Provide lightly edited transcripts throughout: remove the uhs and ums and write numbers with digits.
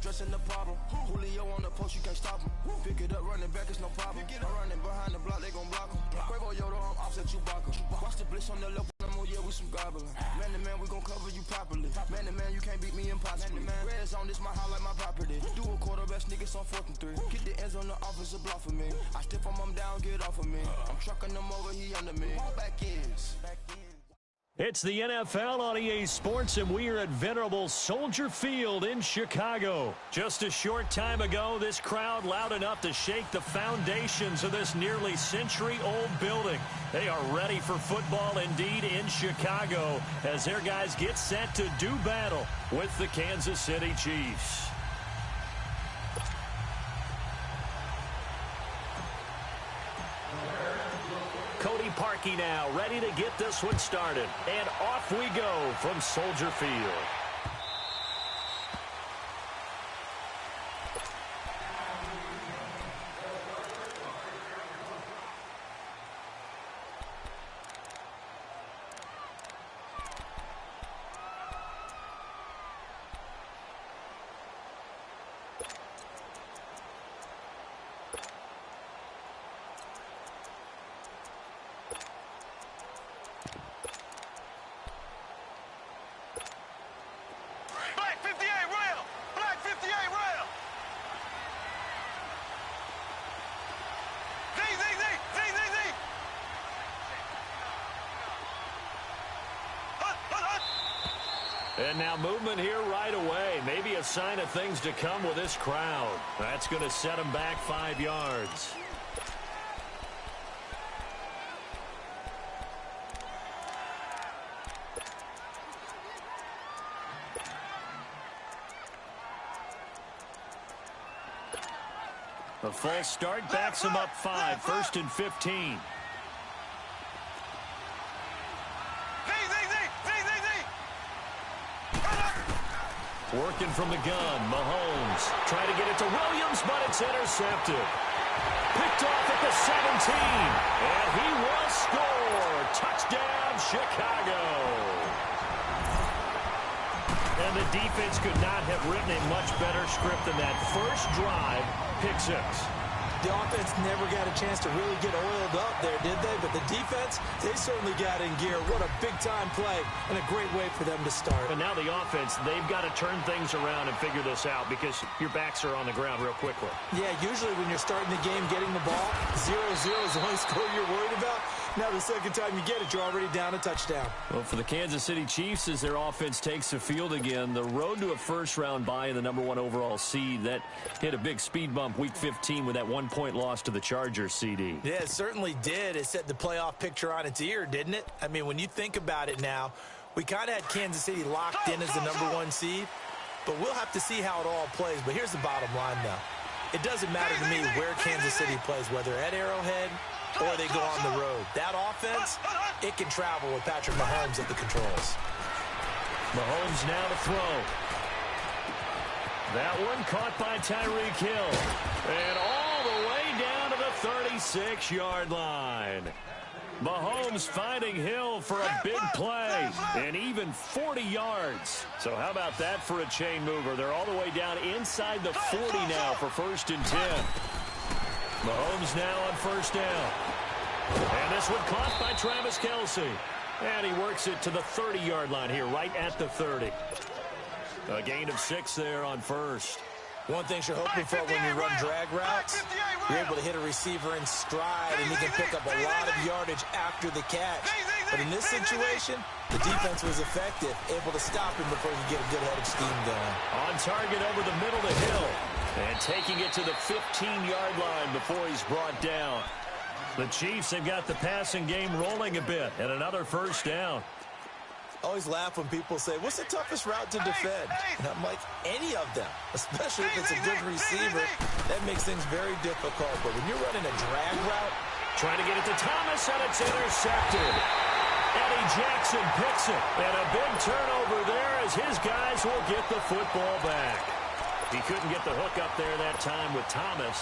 stressing the problem. Julio on the post, you can't stop him. Pick it up, running back, it's no problem. I'm running behind the block, they gon' block him. Quavo Yoda, I'm offset Chewbacca. Watch the blitz on the left, yeah, we some gobbling. Man to man, we gon' cover you properly. Man to man, you can't beat me impossibly. Red zone, this my highlight, my property. Do a quarterback sneak, it's on 4th and 3. Get the ends on the offensive block for me. I step on him down, get off of me. I'm trucking them over, he under me. Back ends. It's the NFL on EA Sports, and we are at venerable Soldier Field in Chicago. Just a short time ago, this crowd loud enough to shake the foundations of this nearly century-old building. They are ready for football indeed in Chicago as their guys get set to do battle with the Kansas City Chiefs. Parkey now, ready to get this one started. And off we go from Soldier Field. And now movement here right away. Maybe a sign of things to come with this crowd. That's going to set them back 5 yards. A false start backs them up 5. 1st and 15. Working from the gun, Mahomes trying to get it to Williams, but it's intercepted. Picked off at the 17, and he will score. Touchdown, Chicago. And the defense could not have written a much better script than that. First drive, pick 6. The offense never got a chance to really get oiled up there, did they? But the defense, they certainly got in gear. What a big-time play and a great way for them to start. And now the offense, they've got to turn things around and figure this out because your backs are on the ground real quickly. Yeah, usually when you're starting the game, getting the ball, 0-0 is the only score you're worried about. Now the second time you get it, you're already down a touchdown. Well, for the Kansas City Chiefs, as their offense takes the field again, the road to a first-round bye in the #1 overall seed, that hit a big speed bump Week 15 with that 1-point loss to the Chargers, CD. Yeah, it certainly did. It set the playoff picture on its ear, didn't it? I mean, when you think about it now, we kind of had Kansas City locked in as the #1 seed, but we'll have to see how it all plays. But here's the bottom line, though. It doesn't matter to me where Kansas City plays, whether at Arrowhead or they go on the road. That offense, it can travel with Patrick Mahomes at the controls. Mahomes now to throw. That one caught by Tyreek Hill. And all the way down to the 36-yard line. Mahomes finding Hill for a big play, and even 40 yards. So how about that for a chain mover? They're all the way down inside the 40 now for 1st and 10. Mahomes now on 1st down. And this one caught by Travis Kelce. And he works it to the 30-yard line here, right at the 30. A gain of 6 there on 1st. One thing you're hoping for when you run drag routes, you're able to hit a receiver in stride, and he can pick up a lot of yardage after the catch. But in this situation, the defense was effective, able to stop him before he could get a good head of steam going. On target over the middle to Hill, and taking it to the 15-yard line before he's brought down. The Chiefs have got the passing game rolling a bit, and another 1st down. I always laugh when people say, what's the toughest route to defend? And I'm like, any of them, especially if it's a good receiver. That makes things very difficult. But when you're running a drag route, trying to get it to Thomas, and it's intercepted. Eddie Jackson picks it, and a big turnover there as his guys will get the football back. He couldn't get the hook up there that time with Thomas.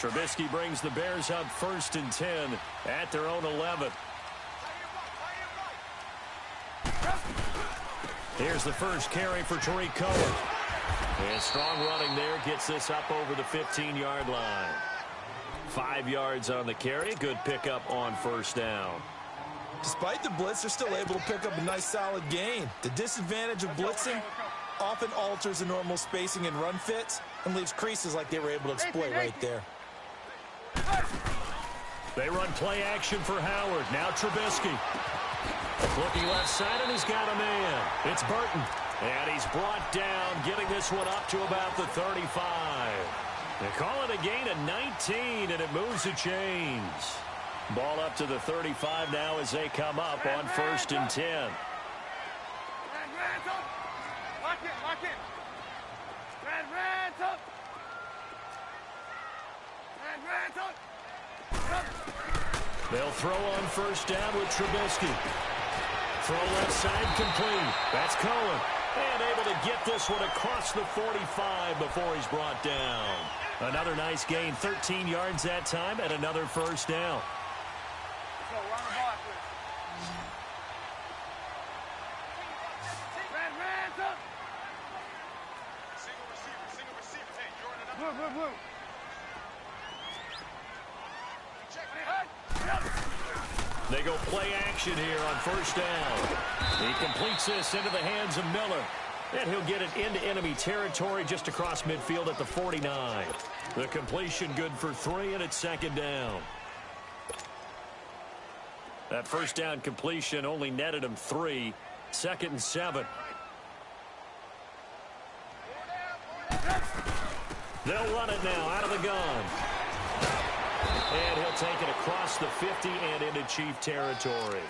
Trubisky brings the Bears up 1st and 10 at their own 11. Here's the first carry for Tariq Cohen. And strong running there gets this up over the 15-yard line. 5 yards on the carry. Good pickup on 1st down. Despite the blitz, they're still able to pick up a nice solid gain. The disadvantage of blitzing often alters the normal spacing and run fits and leaves creases like they were able to exploit right there. They run play action for Howard. Now Trubisky. Looking left side, and he's got a man. It's Burton. And he's brought down, getting this one up to about the 35. They call it a gain of 19, and it moves the chains. Ball up to the 35 now as they come up on 1st and 10. They'll throw on 1st down with Trubisky. Throw left side complete. That's Cohen. And able to get this one across the 45 before he's brought down. Another nice gain, 13 yards that time, and another 1st down. They go play action here on 1st down. He completes this into the hands of Miller. And he'll get it into enemy territory just across midfield at the 49. The completion good for 3, and it's 2nd down. That 1st down completion only netted him 3. 2nd and 7. They'll run it now out of the gun. And he'll take it across the 50 and into Chief territory.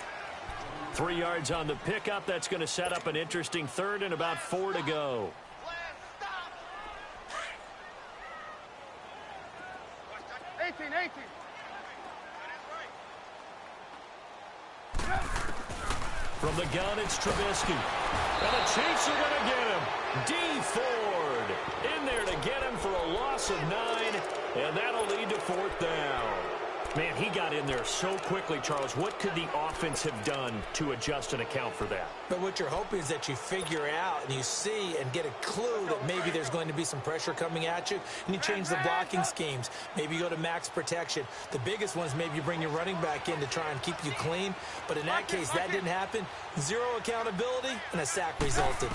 3 yards on the pickup. That's going to set up an interesting 3rd and about 4 to go. From the gun, it's Trubisky. And the Chiefs are going to get him. D. Ford in there to get him for a loss of 9. And that'll lead to 4th down. Man, he got in there so quickly, Charles. What could the offense have done to adjust and account for that? But what you're hoping is that you figure out and you see and get a clue that maybe there's going to be some pressure coming at you, and you change the blocking schemes. Maybe you go to max protection. The biggest one is maybe you bring your running back in to try and keep you clean. But in that case, that didn't happen. 0 accountability, and a sack resulted.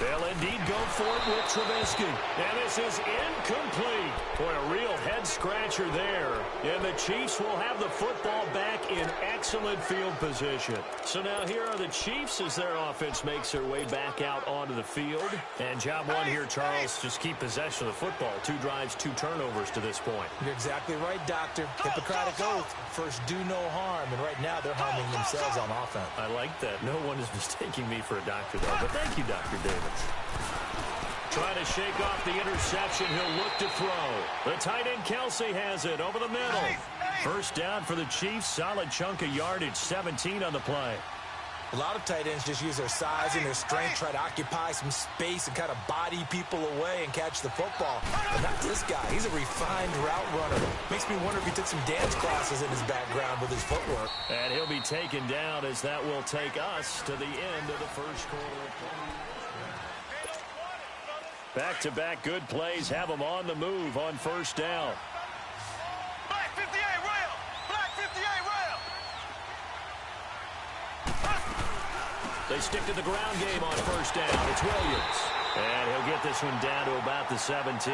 They'll indeed go for it with Trubisky. And this is incomplete. Boy, a real head-scratcher there. And the Chiefs will have the football back in excellent field position. So now here are the Chiefs as their offense makes their way back out onto the field. And job one here, Charles, just keep possession of the football. 2 drives, 2 turnovers to this point. You're exactly right, Doctor. Hippocratic oath. First, do no harm. And right now, they're harming themselves on offense. I like that. No one is mistaking me for a doctor, though. But thank you, Dr. Davis. Trying to shake off the interception. He'll look to throw. The tight end Kelsey has it over the middle. 1st down for the Chiefs. Solid chunk of yardage. 17 on the play. A lot of tight ends just use their size and their strength, try to occupy some space and kind of body people away and catch the football. But not this guy. He's a refined route runner. Makes me wonder if he took some dance classes in his background with his footwork. And he'll be taken down as that will take us to the end of the 1st quarter. Back-to-back good plays have them on the move on 1st down. Black 58 rail! Black 58 rail! They stick to the ground game on 1st down. It's Williams. And he'll get this one down to about the 17.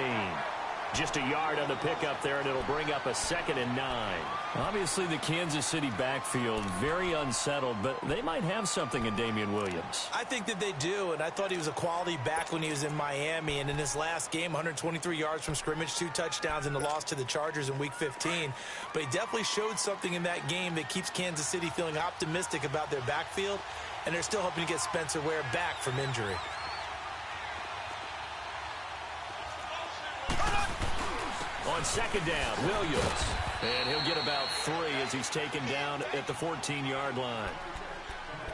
Just a yard on the pickup there, and it'll bring up a 2nd and 9. Obviously, the Kansas City backfield very unsettled, but they might have something in Damian Williams. I think that they do, and I thought he was a quality back when he was in Miami. And in his last game, 123 yards from scrimmage, 2 touchdowns in the loss to the Chargers in Week 15. But he definitely showed something in that game that keeps Kansas City feeling optimistic about their backfield, and they're still hoping to get Spencer Ware back from injury. On 2nd down, Williams. And he'll get about 3 as he's taken down at the 14-yard line.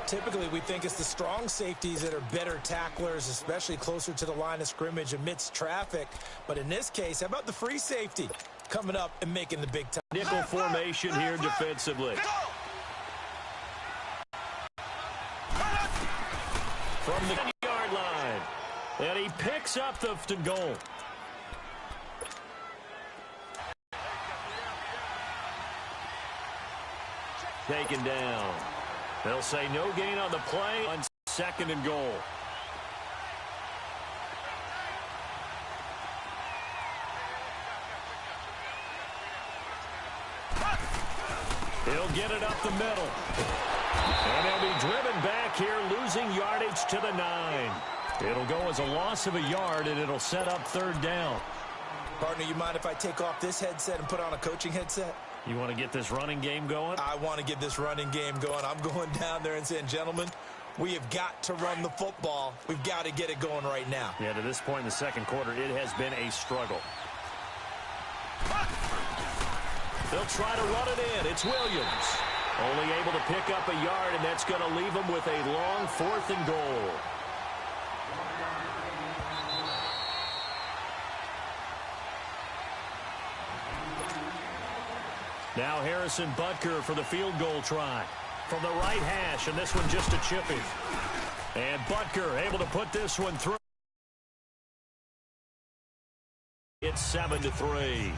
Typically, we think it's the strong safeties that are better tacklers, especially closer to the line of scrimmage amidst traffic. But in this case, how about the free safety? coming up and making the big time. Nickel formation here defensively. From the 10-yard line. And he picks up the goal. Taken down. They'll say no gain on the play on 2nd and goal. He'll get it up the middle. And he'll be driven back here, losing yardage to the 9. It'll go as a loss of a yard, and it'll set up 3rd down. Partner, you mind if I take off this headset and put on a coaching headset? You want to get this running game going? I want to get this running game going. I'm going down there and saying, gentlemen, we have got to run the football. We've got to get it going right now. Yeah, to this point in the 2nd quarter, it has been a struggle. They'll try to run it in. It's Williams. Only able to pick up a yard, and that's going to leave them with a long 4th and goal. Now Harrison Butker for the field goal try. From the right hash, and this one just a chippy. And Butker able to put this one through. It's 7-3.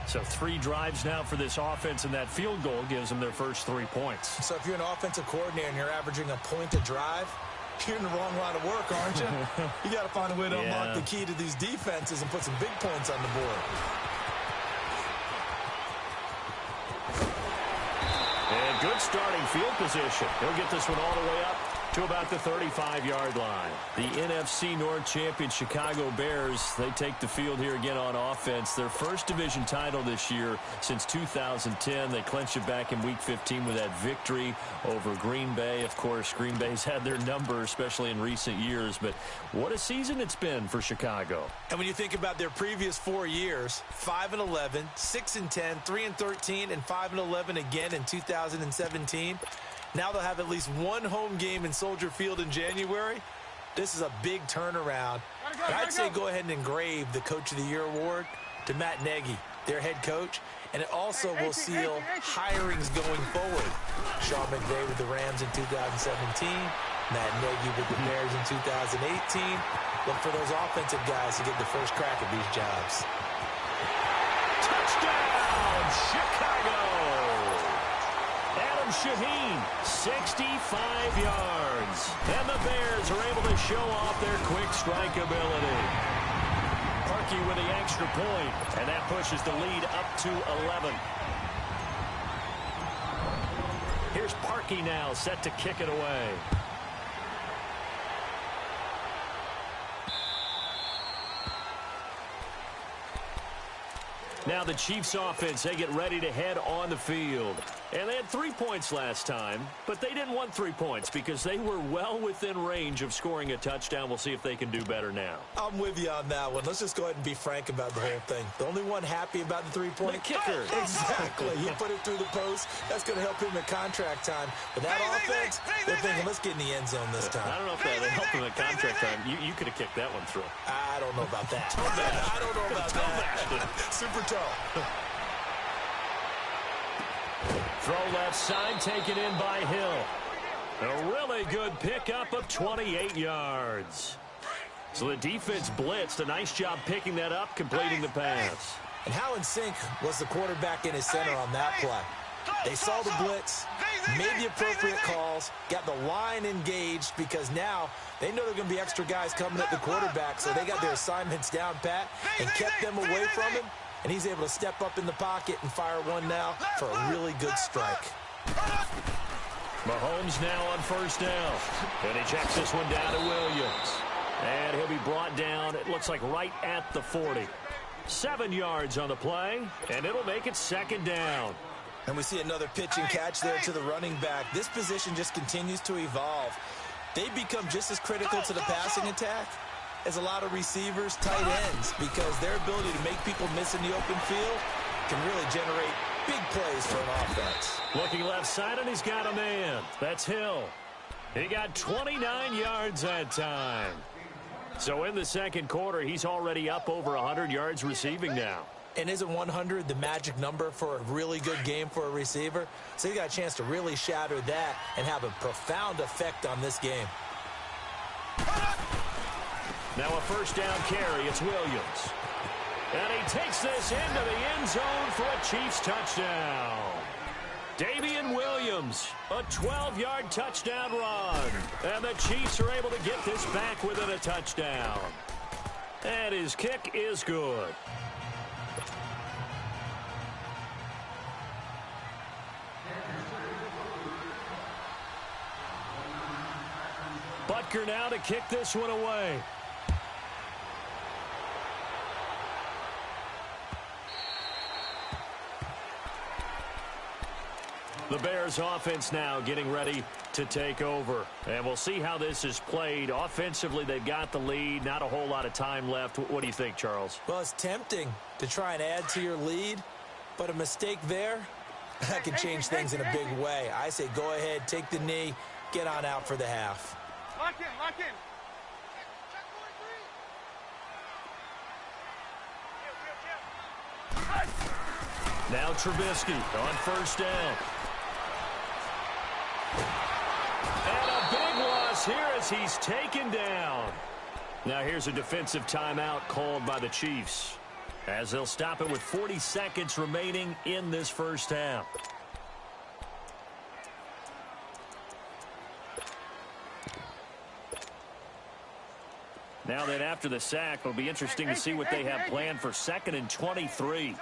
So 3 drives now for this offense, and that field goal gives them their first 3 points. So if you're an offensive coordinator and you're averaging a point a drive, you're in the wrong line of work, aren't you? You got to find a way to unlock the key to these defenses and put some big points on the board. And good starting field position. He'll get this one all the way up to about the 35-yard line. The NFC North champion Chicago Bears, they take the field here again on offense. Their first division title this year since 2010. They clinched it back in Week 15 with that victory over Green Bay. Of course, Green Bay's had their number, especially in recent years. But what a season it's been for Chicago. And when you think about their previous 4 years, 5-11, 6-10, 3-13, and 5-11 again in 2017. Now they'll have at least one home game in Soldier Field in January. This is a big turnaround. But I'd say go ahead and engrave the Coach of the Year award to Matt Nagy, their head coach. And it also will seal hirings going forward. Sean McVay with the Rams in 2017. Matt Nagy with the Bears in 2018. Look for those offensive guys to get the first crack at these jobs. Touchdown, Chicago! Adam Shaheen, 65 yards. And the Bears are able to show off their quick strike ability. Parkey with the extra point, and that pushes the lead up to 11. Here's Parkey now, set to kick it away. Now the Chiefs offense, they get ready to head on the field. And they had 3 points last time, but they didn't want 3 points because they were well within range of scoring a touchdown. We'll see if they can do better now. I'm with you on that one. Let's just go ahead and be frank about the whole thing. The only one happy about the three-point? The kicker. Exactly. He put it through the post. That's going to help him at contract time. But that offense, they're thinking, let's get in the end zone this time. I don't know if that helped him at contract time. You could have kicked that one through. I don't know about that. I don't know about that. Super toe. Throw left side, taken in by Hill. A really good pickup of 28 yards. So the defense blitzed. A nice job picking that up, completing the pass. And how in sync was the quarterback in his center on that play? They saw the blitz, made the appropriate calls, got the line engaged because now they know there are going to be extra guys coming at the quarterback, so they got their assignments down pat and kept them away from him. And he's able to step up in the pocket and fire one now for a really good strike. Mahomes now on first down. And he checks this one down to Williams. And he'll be brought down, it looks like right at the 40. 7 yards on the play, and it'll make it second down. And we see another pitch and catch there to the running back. This position just continues to evolve. They become just as critical to the passing attack as a lot of receivers, tight ends, because their ability to make people miss in the open field can really generate big plays for an offense. Looking left side, and he's got a man. That's Hill. He got 29 yards that time. So in the second quarter, he's already up over 100 yards receiving now. And isn't 100 the magic number for a really good game for a receiver? So he got a chance to really shatter that and have a profound effect on this game. Now a first down carry. It's Williams. And he takes this into the end zone for a Chiefs touchdown. Damian Williams, a 12-yard touchdown run. And the Chiefs are able to get this back within a touchdown. And his kick is good. Butker now to kick this one away. The Bears offense now getting ready to take over. And we'll see how this is played. Offensively, they've got the lead. Not a whole lot of time left. What do you think, Charles? Well, it's tempting to try and add to your lead, but a mistake there, that can change things in a big way. I say go ahead, take the knee, get on out for the half. Lock in, lock in. Now Trubisky on first down. And a big loss here as he's taken down. Now here's a defensive timeout called by the Chiefs, as they'll stop it with 40 seconds remaining in this first half. Now then, after the sack, it'll be interesting to see what they have planned for 2nd and 23.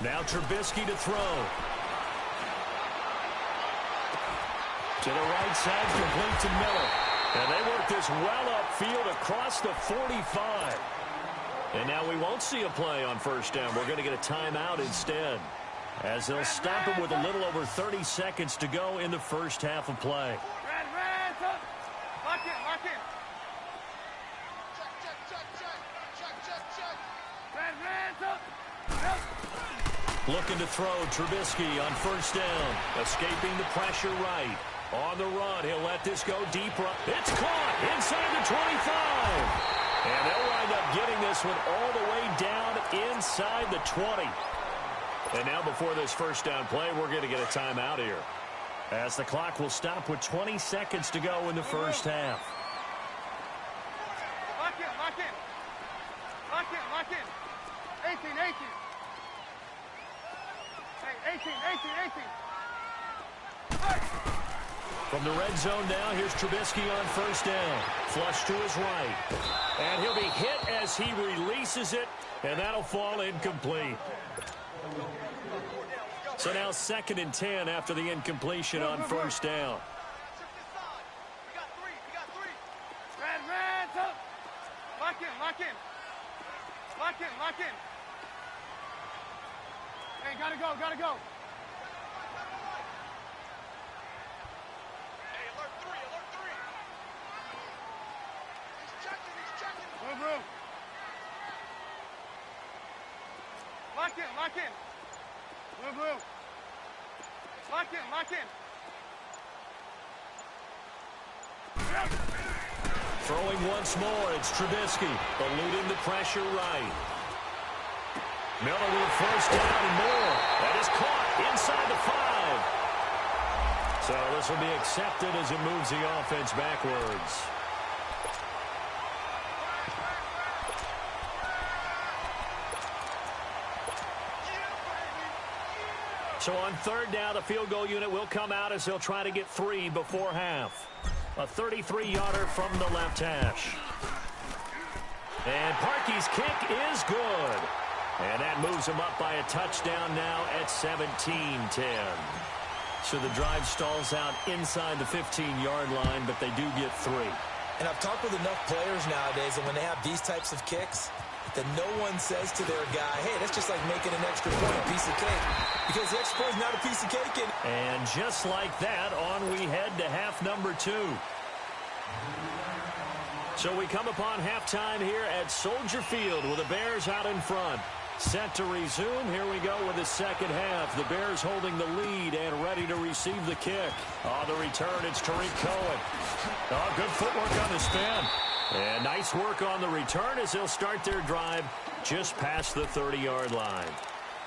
Now Trubisky to throw. To the right side, complete to Miller. And they work this well upfield across the 45. And now we won't see a play on first down. We're going to get a timeout instead, as they'll stop it with a little over 30 seconds to go in the first half of play. Lock in, lock in. Looking to throw, Trubisky on first down. Escaping the pressure right. On the run, he'll let this go deeper. It's caught inside the 25. And they'll wind up getting this one all the way down inside the 20. And now before this first down play, we're going to get a timeout here, as the clock will stop with 20 seconds to go in the first half. Lock in, lock in. Lock in, lock in. 18, 18. Hey, 18, 18, 18. From the red zone now, here's Trubisky on first down. Flush to his right. And he'll be hit as he releases it, and that'll fall incomplete. So now 2nd and 10 after the incompletion on first down. We got three. Red, up. Lock in, lock in. Lock in, lock in. Hey, gotta go. Hey, alert three. He's checking. Move. Lock in. Move. Lock in. Throwing once more, it's Trubisky, eluding the pressure right. Miller will first down and more. That is caught inside the 5. So this will be accepted as it moves the offense backwards. So on third down, the field goal unit will come out as they'll try to get 3 before half. A 33-yarder from the left hash. And Parkey's kick is good. And that moves them up by a touchdown now at 17-10. So the drive stalls out inside the 15-yard line, but they do get 3. And I've talked with enough players nowadays, and when they have these types of kicks, that no one says to their guy, hey, that's just like making an extra point, a piece of cake. Because the extra point is not a piece of cake. And just like that, on we head to half number 2. So we come upon halftime here at Soldier Field with the Bears out in front. Set to resume. Here we go with the second half. The Bears holding the lead and ready to receive the kick. On the return, it's Tariq Cohen. Oh, good footwork on the spin. And nice work on the return as they'll start their drive just past the 30-yard line.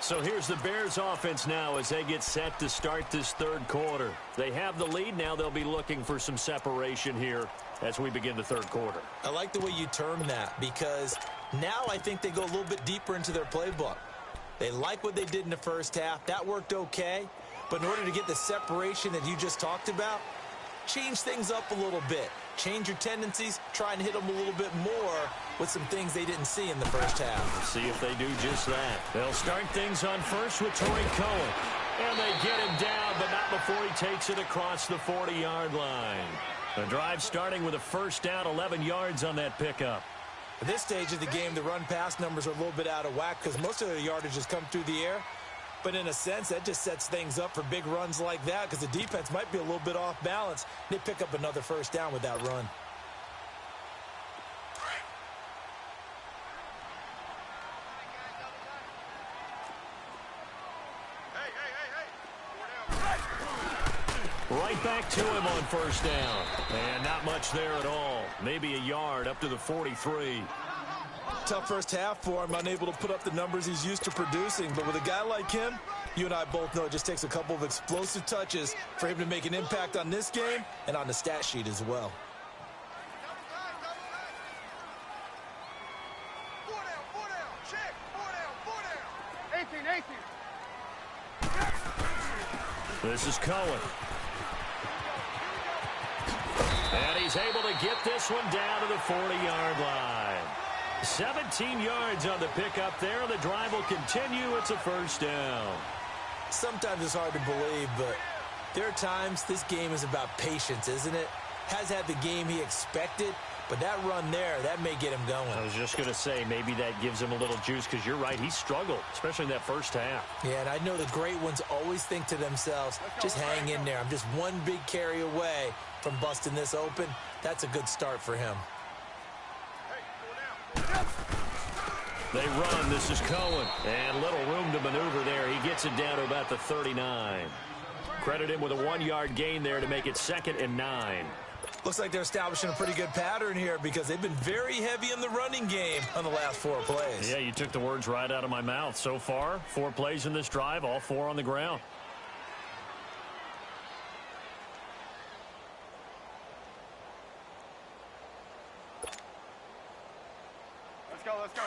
So here's the Bears offense now as they get set to start this third quarter. They have the lead. Now they'll be looking for some separation here as we begin the third quarter. I like the way you term that because now I think they go a little bit deeper into their playbook. They like what they did in the first half. That worked okay. But in order to get the separation that you just talked about, change things up a little bit. Change your tendencies. Try and hit them a little bit more with some things they didn't see in the first half. We'll see if they do just that. They'll start things on first with Tariq Cohen. And they get him down, but not before he takes it across the 40-yard line. The drive starting with a first down, 11 yards on that pickup. At this stage of the game, the run-pass numbers are a little bit out of whack because most of the yardage has come through the air. But in a sense, that just sets things up for big runs like that because the defense might be a little bit off balance. They pick up another first down with that run. Right back to him on first down. And not much there at all. Maybe a yard up to the 43. Tough first half for him, unable to put up the numbers he's used to producing. But with a guy like him, you and I both know it just takes a couple of explosive touches for him to make an impact on this game and on the stat sheet as well. Four down, check, four down. 18. This is Cohen. And he's able to get this one down to the 40-yard line. 17 yards on the pickup there. The drive will continue. It's a first down. Sometimes it's hard to believe, but there are times this game is about patience, isn't it? Has had the game he expected, but that run there, that may get him going. I was just going to say, maybe that gives him a little juice because you're right, he struggled, especially in that first half. Yeah, and I know the great ones always think to themselves, just hang in there. I'm just one big carry away from busting this open. That's a good start for him. They run. This is Cohen. And little room to maneuver there. He gets it down to about the 39. Credit him with a 1-yard gain there to make it 2nd and 9. Looks like they're establishing a pretty good pattern here because they've been very heavy in the running game on the last 4 plays. Yeah, you took the words right out of my mouth. So far, 4 plays in this drive, all 4 on the ground. Let's go.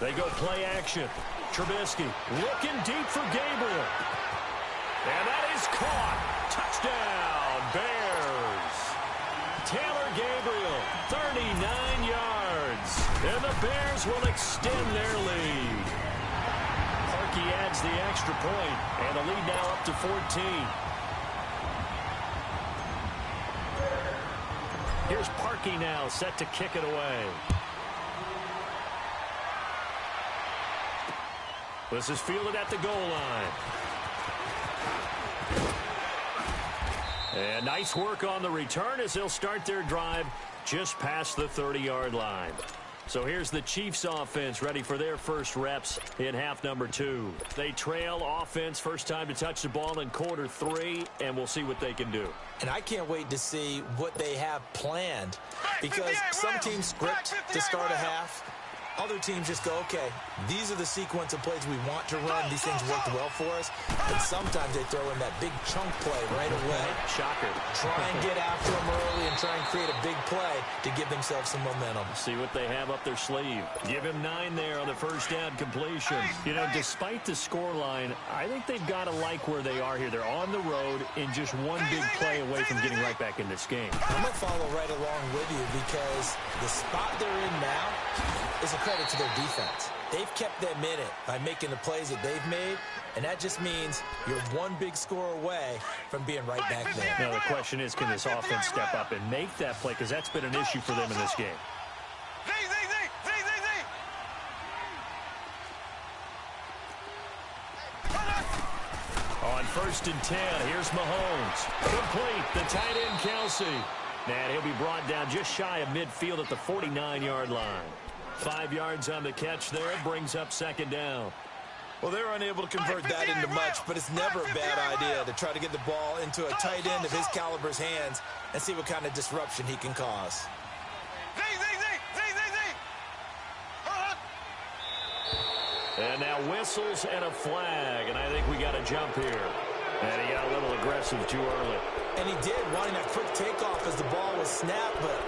They go play action. Trubisky looking deep for Gabriel. And that is caught. Touchdown, Bears. Taylor Gabriel, 39 yards. And the Bears will extend their lead. Parkey adds the extra point, and the lead now up to 14. Here's Parkey now, set to kick it away. This is fielded at the goal line. And nice work on the return as they'll start their drive just past the 30-yard line. So here's the Chiefs offense ready for their first reps in half number 2. They trail offense, first time to touch the ball in quarter 3, and we'll see what they can do. And I can't wait to see what they have planned because some teams script to start a half. Other teams just go, okay, these are the sequence of plays we want to run. These things worked well for us. And sometimes they throw in that big chunk play right away. Shocker. Try and get after them early and try and create a big play to give themselves some momentum. See what they have up their sleeve. Give him 9 there on the first down completion. You know, despite the scoreline, I think they've got to like where they are here. They're on the road and just one big play away from getting right back in this game. I'm going to follow right along with you because the spot they're in now is a credit to their defense. They've kept them in it by making the plays that they've made, and that just means you're one big score away from being right back there. Now, the question is, can this offense step up and make that play? Because that's been an issue for them in this game. On 1st and 10, here's Mahomes. Complete, the tight end, Kelsey. And he'll be brought down just shy of midfield at the 49-yard line. 5 yards on the catch there, brings up 2nd down. Well, they're unable to convert that into much, but it's never a bad idea to try to get the ball into a tight end of his caliber's hands and see what kind of disruption he can cause. And now whistles and a flag, and I think we got a jump here. And he got a little aggressive too early. And he did, wanting that quick takeoff as the ball was snapped, but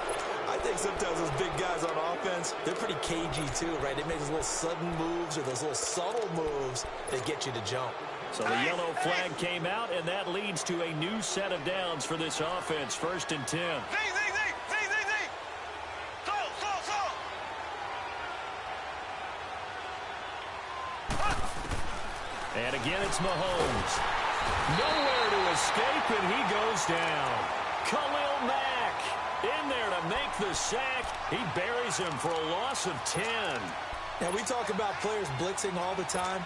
I think sometimes those big guys on offense, they're pretty cagey too, right? They make those little sudden moves or those little subtle moves that get you to jump. So the yellow flag came out, and that leads to a new set of downs for this offense. 1st and 10. And again, it's Mahomes. Nowhere to escape, and he goes down. Khalil Mack in there to make the sack. He buries him for a loss of 10. Now, we talk about players blitzing all the time.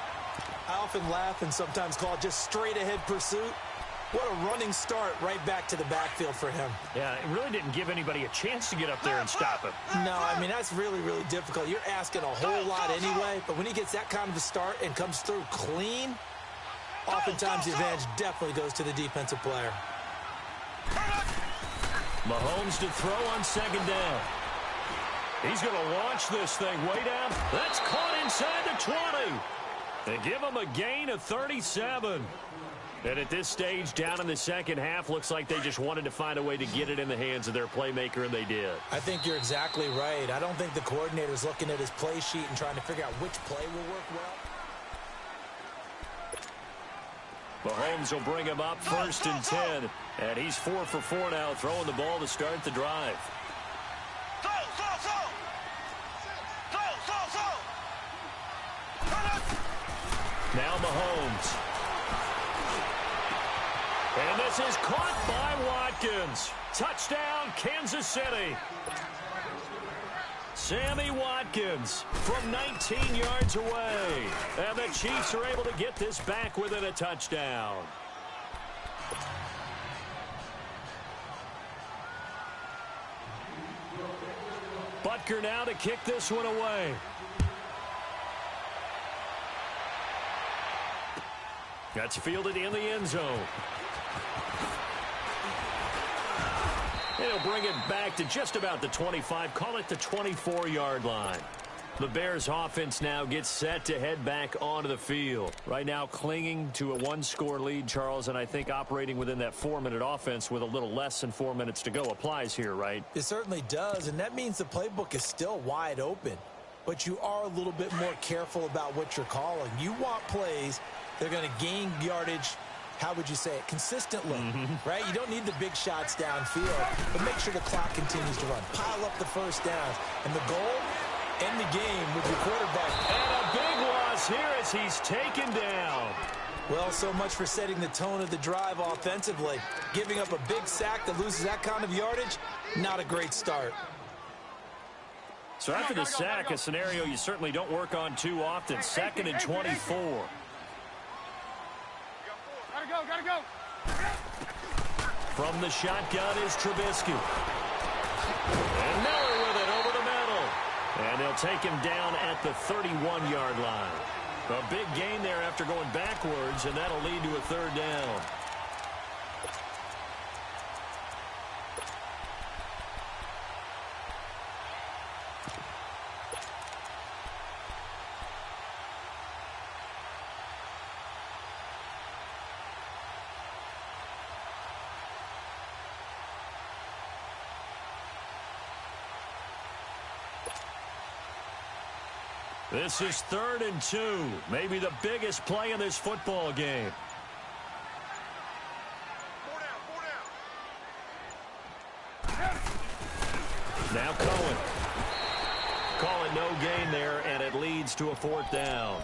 I often laugh and sometimes call it just straight-ahead pursuit. What a running start right back to the backfield for him. Yeah, it really didn't give anybody a chance to get up there and stop him. No, I mean, that's really, really difficult. You're asking a whole lot anyway, but when he gets that kind of a start and comes through clean, oftentimes the advantage definitely goes to the defensive player. Mahomes to throw on 2nd down. He's going to launch this thing way down. That's caught inside the 20. They give him a gain of 37. And at this stage, down in the 2nd half, looks like they just wanted to find a way to get it in the hands of their playmaker, and they did. I think you're exactly right. I don't think the coordinator's looking at his play sheet and trying to figure out which play will work well. Mahomes will bring him up 1st and 10. And he's 4 for 4 now, throwing the ball to start the drive. Now Mahomes. And this is caught by Watkins. Touchdown, Kansas City. Sammy Watkins from 19 yards away. And the Chiefs are able to get this back within a touchdown. Butker now to kick this one away. That's fielded in the end zone. And he'll bring it back to just about the 25, call it the 24-yard line. The Bears offense now gets set to head back onto the field. Right now clinging to a 1-score lead, Charles, and I think operating within that 4-minute offense with a little less than 4 minutes to go applies here, right? It certainly does, and that means the playbook is still wide open. But you are a little bit more careful about what you're calling. You want plays that are going to gain yardage, how would you say it, consistently, right? You don't need the big shots downfield, but make sure the clock continues to run. Pile up the first downs. And the goal, end the game with your quarterback. And a big loss here as he's taken down. Well, so much for setting the tone of the drive offensively. Giving up a big sack that loses that kind of yardage, not a great start. So after the sack, a scenario you certainly don't work on too often. 2nd and 24. Gotta go. From the shotgun is Trubisky. And Miller with it over the middle. And they'll take him down at the 31-yard line. A big gain there after going backwards, and that'll lead to a 3rd down. This is 3rd and 2. Maybe the biggest play in this football game. Now Cohen. Call it no gain there, and it leads to a 4th down.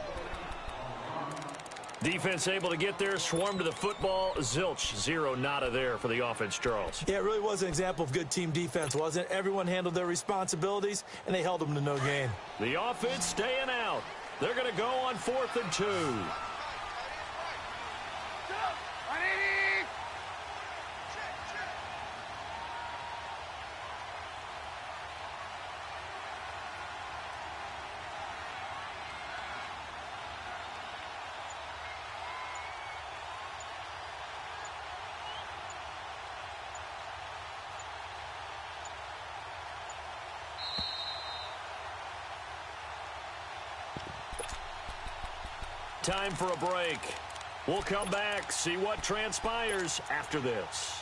Defense able to get there, swarm to the football. Zilch, 0 nada there for the offense, Charles. Yeah, it really was an example of good team defense, wasn't it? Everyone handled their responsibilities, and they held them to no gain. The offense staying out. They're going to go on 4th and 2. 180. Time for a break. We'll come back, see what transpires after this.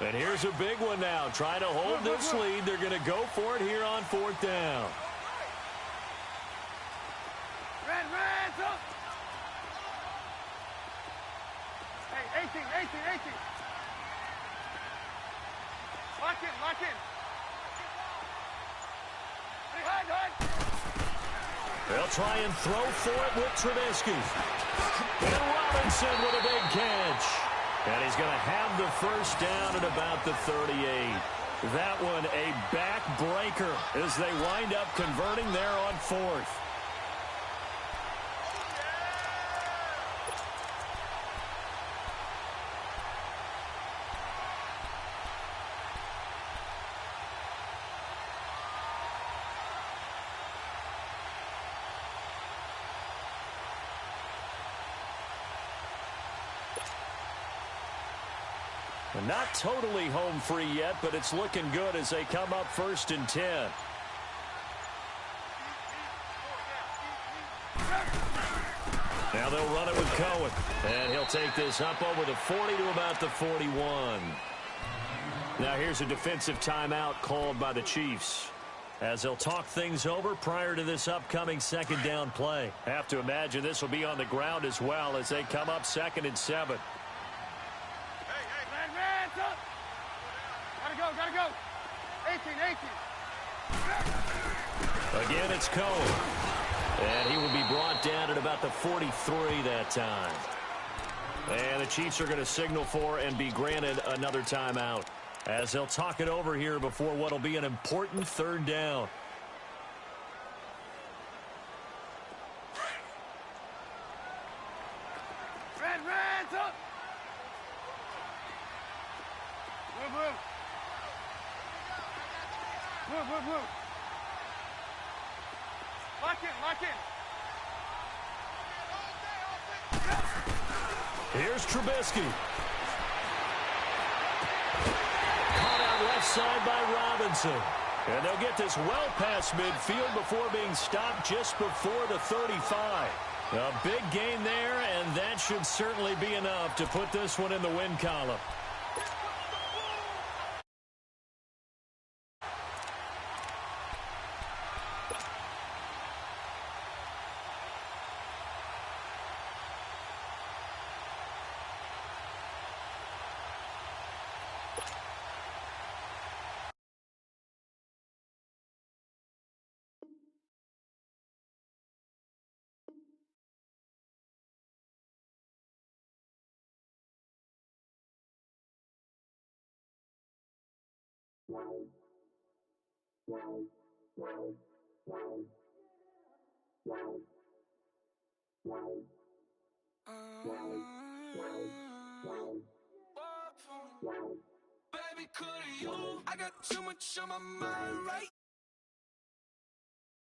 And here's a big one now. Trying to hold this lead. They're going to go for it here on 4th down. Red, up. Hey, 18. Lock in. They'll try and throw for it with Trubisky. And Robinson with a big catch. And he's going to have the first down at about the 38. That one a backbreaker as they wind up converting there on 4th. Not totally home free yet, but it's looking good as they come up 1st and 10. Now they'll run it with Cohen. And he'll take this up over the 40 to about the 41. Now here's a defensive timeout called by the Chiefs, as they'll talk things over prior to this upcoming 2nd down play. Have to imagine this will be on the ground as well as they come up 2nd and 7. Gotta go. 18. Again, it's Cohen. And he will be brought down at about the 43 that time. And the Chiefs are going to signal for and be granted another timeout, as they'll talk it over here before what will be an important 3rd down. Red, up. Move. Lock in. Here's Trubisky. Caught out left side by Robinson. And they'll get this well past midfield before being stopped just before the 35. A big gain there, and that should certainly be enough to put this one in the win column. Baby, could you? I got too much on my mind right